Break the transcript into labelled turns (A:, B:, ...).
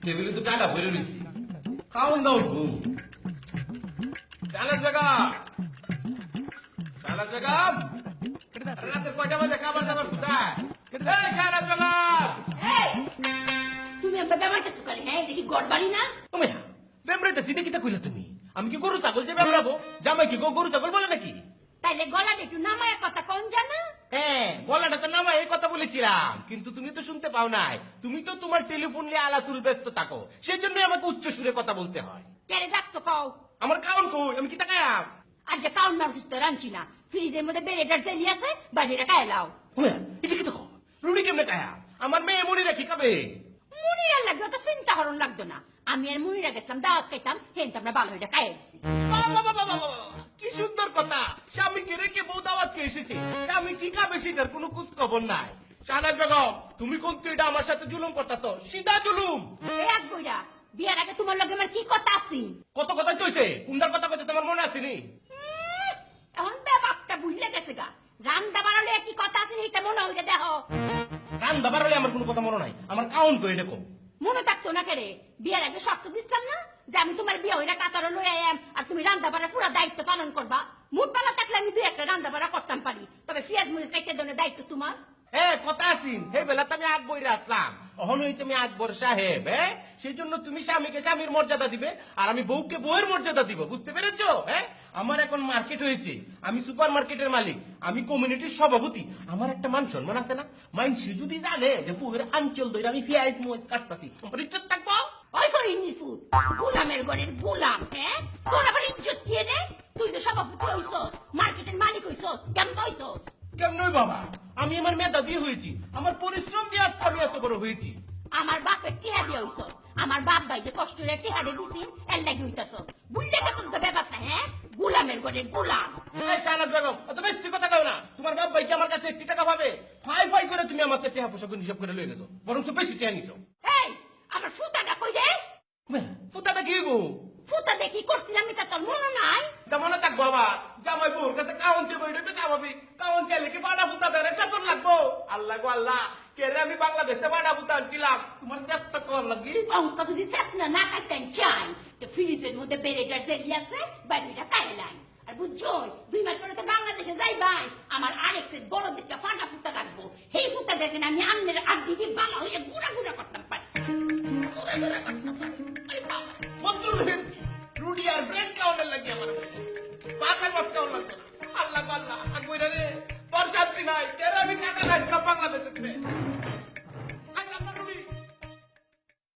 A: টেবিলে তো টাকা ভরে রয়েছি, খাওয়ান দাও ঘুম। শাহনাজ বেগম, শাহনাজ বেগম, রাতের কয়টা বাজে? খাবার দাবার কোথায়? এই শাহনাজ বেগম!
B: তুমি আমার বেমাইতেছো কেন? হ্যাঁ, দেখি গড় বাড়ি না।
A: ও মাইয়া, বেমরাইতেছি নাকি তা কইলা তুমি? আমি কি গরু ছাগল যে বেমরাবো? জামাই কি গরু ছাগল বলে নাকি?
B: তাইলে গলাটা একটু নামায় কথা কোন জানা?
A: হ্যাঁ, গলাটা তো নামা এই কথা বলেছিলাম, কিন্তু তুমি তো শুনতে পাও নাই। তুমি তো তোমার টেলিফোন নিয়ে আলাতুল ব্যস্ত থাকো, সেই জন্য আমাকে উচ্চ সুরে কথা বলতে হয়।
B: কেরে ডাকছো কও?
A: আমার কারণ কই? আমি কি তাকায়াম?
B: আর যে কাউন মার খুঁজতে রাঞ্চি না, ফ্রিজের মধ্যে বেরেটার জেলি আছে, বাইরেটা খায় লাও।
A: ওয়া, এটা কি দেখো? রুডি কেমনে কায়া? আমার মেয়ে মনি রাখি খাবে।
B: মুনিরার লাগে অত চিন্তা হরণ লাগতো না। আমি আর মুনিরা গেছিলাম দাওয়াত খাইতাম, হেন আমরা ভালো হইটা খাই আসছি।
A: কি সুন্দর কথা! স্বামীকে রেখে বউ দাওয়াতকে এসেছে, স্বামী কি খাবে সেটার কোনো খোঁজ খবর নাই। শাহনাজ বেগম, তুমি কোন এটা আমার সাথে জুলুম করতেছো? সিধা জুলুম।
B: এক বইরা বিয়ার আগে তোমার লগে আমার কি কথা আছে?
A: কত কথা কইছে? কুন্ডার কথা কইতে আমার মনে আছে নি?
B: এখন ব্যাপারটা বুঝলে গেছে গা। রান্না বাড়ালে কি কথা আছে এইটা মনে হইলে দেখো।
A: রান্না বাড়ালে আমার কোনো কথা মনে নাই, আমার কাউন্ট কই এটা কম।
B: মনে থাকতো না কেরে? বিয়ার আগে শর্ত দিছিলাম না যে আমি তোমার বিয়ে হইরা কাতারে লই আইয়াম আর তুমি রান্না বাড়া পুরো দায়িত্ব পালন করবা। মুড পালা থাকলে আমি দুই একটা রান্না বাড়া করতাম পারি, তবে পেঁয়াজ মরিচ কাইতে দেওয়ার দায়িত্ব তোমার।
A: কথা আছিন হে বেলা আমি আগ বইরে আসলাম, অহন হইছে আমি আকবর সাহেব। সেই জন্য তুমি স্বামীকে স্বামীর মর্যাদা দিবে আর আমি বউকে বউয়ের মর্যাদা দিব, বুঝতে পেরেছো? আমার এখন মার্কেট হয়েছে, আমি সুপার মার্কেটের মালিক, আমি কমিউনিটির সভাপতি, আমার একটা মান সম্মান আছে না? মাইনসি যদি জানে যে বউয়ের আঞ্চল ধরে আমি পেঁয়াজ মরিচ কাটতাছি, আমার ইজ্জত থাকবো?
B: ওই ফরিনি ফুট গোলামের ঘরের গোলাম। তোর আবার ইজ্জত কি রে? তুই তো সভাপতি হইছস, মার্কেটের মালিক হইছস, কেমন হইছস?
A: কেমন বাবা? আমি আমার মেধা দিয়ে হয়েছি, আমার পরিশ্রম দিয়ে আজকে আমি এত বড় হয়েছি।
B: আমার বাপের টিহা দিয়ে হইছস, আমার বাপ ভাই যে কষ্ট করে টিহাড়ে দিছিস এর লাগি হইতাছস। বুঝলে গেছস তো ব্যাপারটা? গোলামের ঘরের গোলাম।
A: শাহনাজ বেগম, অত বেশি কথা কও না। তোমার বাপ ভাই কি আমার কাছে 1 টাকা পাবে? ফাই ফাই করে তুমি আমাকে টেহা পোশাক হিসাব করে লয়ে গেছো, বরং বেশি টেহা নিছো।
B: এই আমার ফুটাটা কই রে?
A: ফুটাটা কি গো?
B: ফুটা দেখি করছিলাম এটা তোর মনে নাই?
A: তা মনে থাক বাবা, জামাই বউর কাছে কাউন চেয়ে বইটা তো স্বাভাবিক। কাউন চাইলে কি ফাটা ফুটা দেয় চেতন লাগবো? আল্লাহ গো আল্লাহ, কে রে আমি বাংলাদেশে ফাটা ফুটা আনছিলাম, তোমার চেষ্টা করার লাগি।
B: অঙ্ক যদি শেষ না কাটতেন চাই তো ফ্রিজের মধ্যে বেরেটার জেলি আছে, বাইরেটা খাইলাই। আর বুঝছো 2 মাস পরে তো বাংলাদেশে যাইবাই, আমার আরেক সেট বড় দিকটা ফাটা ফুটা রাখবো। সেই ফুটা দেখেন আমি আন্নের আড্ডি দিয়ে বালা হইলে গুড়া গুড়া করতাম পারি।
A: মন্ত্র হয়েছে রুডি আর ব্রেড কাউন্টার লাগি আমার পাতার মাছ কাউন্টার লাগবে না। আল্লাহ গো আল্লাহ, আগুইরা রে তোর শান্তি নাই, কে রে আমি কাটা খাইছিলাম বাংলাদেশ